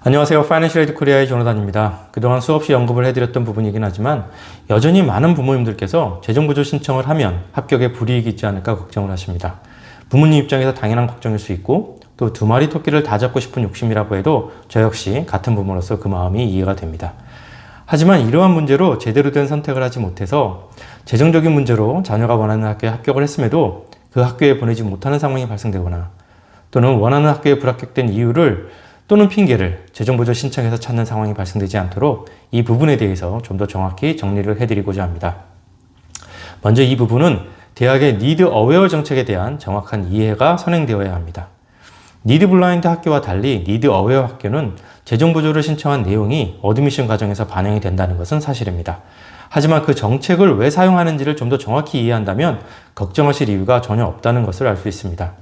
안녕하세요. 파이낸셜 에드 코리아의 조나단입니다. 그동안 수없이 언급을 해드렸던 부분이긴 하지만 여전히 많은 부모님들께서 재정보조 신청을 하면 합격에 불이익이 있지 않을까 걱정을 하십니다. 부모님 입장에서 당연한 걱정일 수 있고 또 두 마리 토끼를 다 잡고 싶은 욕심이라고 해도 저 역시 같은 부모로서 그 마음이 이해가 됩니다. 하지만 이러한 문제로 제대로 된 선택을 하지 못해서 재정적인 문제로 자녀가 원하는 학교에 합격을 했음에도 그 학교에 보내지 못하는 상황이 발생되거나 또는 원하는 학교에 불합격된 이유를 또는 핑계를 재정보조 신청에서 찾는 상황이 발생되지 않도록 이 부분에 대해서 좀 더 정확히 정리를 해드리고자 합니다. 먼저 이 부분은 대학의 니드 어웨어 정책에 대한 정확한 이해가 선행되어야 합니다. 니드 블라인드 학교와 달리 니드 어웨어 학교는 재정보조를 신청한 내용이 어드미션 과정에서 반영이 된다는 것은 사실입니다. 하지만 그 정책을 왜 사용하는지를 좀 더 정확히 이해한다면 걱정하실 이유가 전혀 없다는 것을 알 수 있습니다.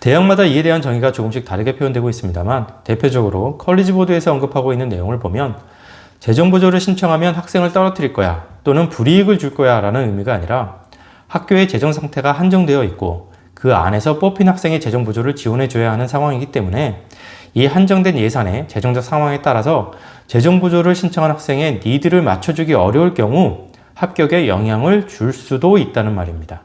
대학마다 이에 대한 정의가 조금씩 다르게 표현되고 있습니다만 대표적으로 컬리지 보드에서 언급하고 있는 내용을 보면 재정보조를 신청하면 학생을 떨어뜨릴 거야 또는 불이익을 줄 거야 라는 의미가 아니라 학교의 재정 상태가 한정되어 있고 그 안에서 뽑힌 학생의 재정보조를 지원해 줘야 하는 상황이기 때문에 이 한정된 예산의 재정적 상황에 따라서 재정보조를 신청한 학생의 니드를 맞춰주기 어려울 경우 합격에 영향을 줄 수도 있다는 말입니다.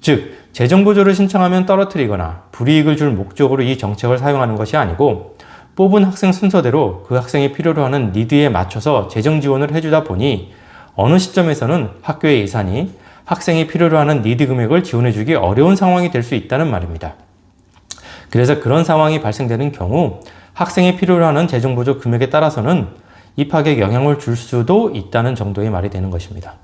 즉, 재정보조를 신청하면 떨어뜨리거나 불이익을 줄 목적으로 이 정책을 사용하는 것이 아니고 뽑은 학생 순서대로 그 학생이 필요로 하는 니드에 맞춰서 재정 지원을 해주다 보니 어느 시점에서는 학교의 예산이 학생이 필요로 하는 니드 금액을 지원해주기 어려운 상황이 될 수 있다는 말입니다. 그래서 그런 상황이 발생되는 경우 학생이 필요로 하는 재정보조 금액에 따라서는 입학에 영향을 줄 수도 있다는 정도의 말이 되는 것입니다.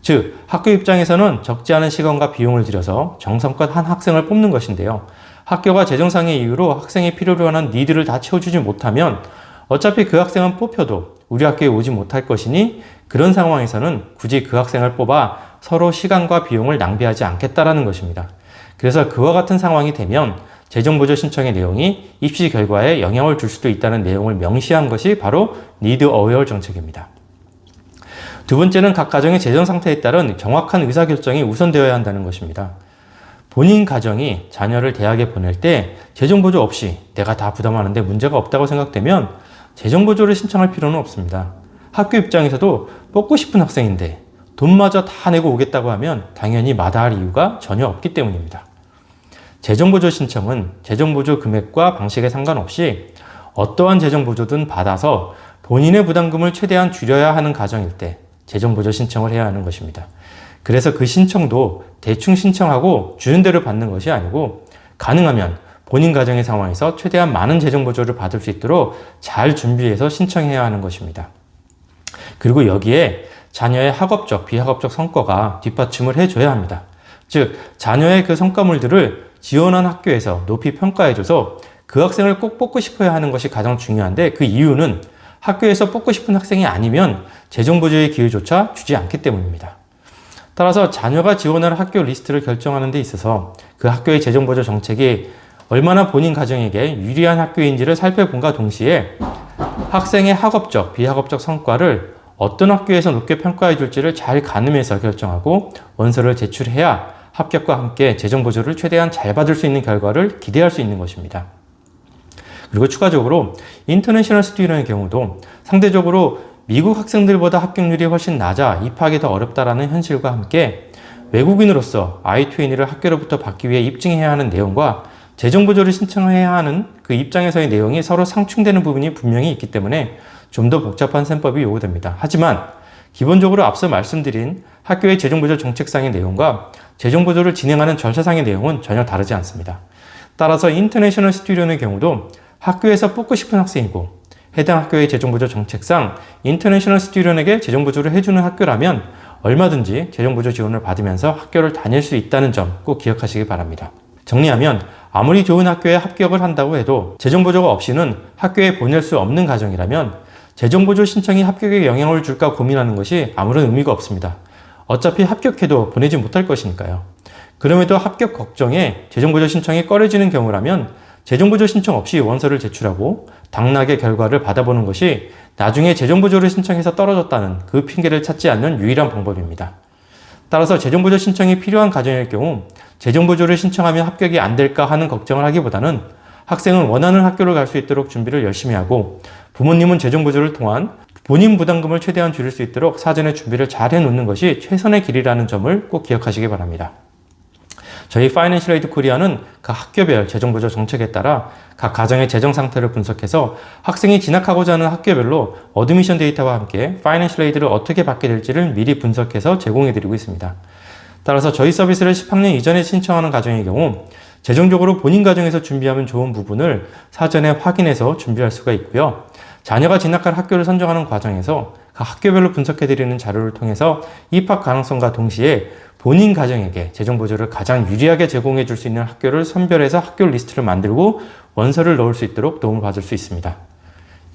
즉, 학교 입장에서는 적지 않은 시간과 비용을 들여서 정성껏 한 학생을 뽑는 것인데요. 학교가 재정상의 이유로 학생이 필요로 하는 니드를 다 채워주지 못하면 어차피 그 학생은 뽑혀도 우리 학교에 오지 못할 것이니 그런 상황에서는 굳이 그 학생을 뽑아 서로 시간과 비용을 낭비하지 않겠다라는 것입니다. 그래서 그와 같은 상황이 되면 재정보조 신청의 내용이 입시 결과에 영향을 줄 수도 있다는 내용을 명시한 것이 바로 니드 어웨어 정책입니다. 두 번째는 각 가정의 재정 상태에 따른 정확한 의사결정이 우선되어야 한다는 것입니다. 본인 가정이 자녀를 대학에 보낼 때 재정보조 없이 내가 다 부담하는데 문제가 없다고 생각되면 재정보조를 신청할 필요는 없습니다. 학교 입장에서도 뽑고 싶은 학생인데 돈마저 다 내고 오겠다고 하면 당연히 마다할 이유가 전혀 없기 때문입니다. 재정보조 신청은 재정보조 금액과 방식에 상관없이 어떠한 재정보조든 받아서 본인의 부담금을 최대한 줄여야 하는 가정일 때 재정보조 신청을 해야 하는 것입니다. 그래서 그 신청도 대충 신청하고 주는 대로 받는 것이 아니고 가능하면 본인 가정의 상황에서 최대한 많은 재정보조를 받을 수 있도록 잘 준비해서 신청해야 하는 것입니다. 그리고 여기에 자녀의 학업적, 비학업적 성과가 뒷받침을 해줘야 합니다. 즉, 자녀의 그 성과물들을 지원한 학교에서 높이 평가해줘서 그 학생을 꼭 뽑고 싶어야 하는 것이 가장 중요한데 그 이유는 학교에서 뽑고 싶은 학생이 아니면 재정보조의 기회조차 주지 않기 때문입니다. 따라서 자녀가 지원할 학교 리스트를 결정하는 데 있어서 그 학교의 재정보조 정책이 얼마나 본인 가정에게 유리한 학교인지를 살펴본과 동시에 학생의 학업적, 비학업적 성과를 어떤 학교에서 높게 평가해 줄지를 잘 가늠해서 결정하고 원서를 제출해야 합격과 함께 재정보조를 최대한 잘 받을 수 있는 결과를 기대할 수 있는 것입니다. 그리고 추가적으로 인터내셔널 스튜던의 경우도 상대적으로 미국 학생들보다 합격률이 훨씬 낮아 입학이 더 어렵다라는 현실과 함께 외국인으로서 I-20를 학교로부터 받기 위해 입증해야 하는 내용과 재정보조를 신청해야 하는 그 입장에서의 내용이 서로 상충되는 부분이 분명히 있기 때문에 좀 더 복잡한 셈법이 요구됩니다. 하지만 기본적으로 앞서 말씀드린 학교의 재정보조 정책상의 내용과 재정보조를 진행하는 절차상의 내용은 전혀 다르지 않습니다. 따라서 인터내셔널 스튜던의 경우도 학교에서 뽑고 싶은 학생이고 해당 학교의 재정보조 정책상 인터내셔널 스튜던에게 재정보조를 해주는 학교라면 얼마든지 재정보조 지원을 받으면서 학교를 다닐 수 있다는 점 꼭 기억하시기 바랍니다. 정리하면 아무리 좋은 학교에 합격을 한다고 해도 재정보조가 없이는 학교에 보낼 수 없는 가정이라면 재정보조 신청이 합격에 영향을 줄까 고민하는 것이 아무런 의미가 없습니다. 어차피 합격해도 보내지 못할 것이니까요. 그럼에도 합격 걱정에 재정보조 신청이 꺼려지는 경우라면 재정보조 신청 없이 원서를 제출하고 당락의 결과를 받아보는 것이 나중에 재정보조를 신청해서 떨어졌다는 그 핑계를 찾지 않는 유일한 방법입니다. 따라서 재정보조 신청이 필요한 가정일 경우 재정보조를 신청하면 합격이 안 될까 하는 걱정을 하기보다는 학생은 원하는 학교를 갈 수 있도록 준비를 열심히 하고 부모님은 재정보조를 통한 본인 부담금을 최대한 줄일 수 있도록 사전에 준비를 잘 해놓는 것이 최선의 길이라는 점을 꼭 기억하시기 바랍니다. 저희 파이낸셜 에이드 코리아는 각 학교별 재정보조 정책에 따라 각 가정의 재정 상태를 분석해서 학생이 진학하고자 하는 학교별로 어드미션 데이터와 함께 파이낸셜 에이드를 어떻게 받게 될지를 미리 분석해서 제공해드리고 있습니다. 따라서 저희 서비스를 10학년 이전에 신청하는 가정의 경우 재정적으로 본인 가정에서 준비하면 좋은 부분을 사전에 확인해서 준비할 수가 있고요. 자녀가 진학할 학교를 선정하는 과정에서 각 학교별로 분석해드리는 자료를 통해서 입학 가능성과 동시에 본인 가정에게 재정보조를 가장 유리하게 제공해 줄 수 있는 학교를 선별해서 학교 리스트를 만들고 원서를 넣을 수 있도록 도움을 받을 수 있습니다.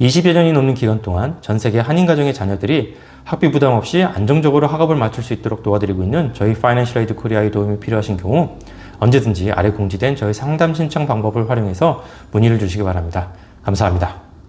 20여 년이 넘는 기간 동안 전 세계 한인 가정의 자녀들이 학비 부담 없이 안정적으로 학업을 마칠 수 있도록 도와드리고 있는 저희 파이낸셜 에이드 코리아의 도움이 필요하신 경우 언제든지 아래 공지된 저희 상담 신청 방법을 활용해서 문의를 주시기 바랍니다. 감사합니다.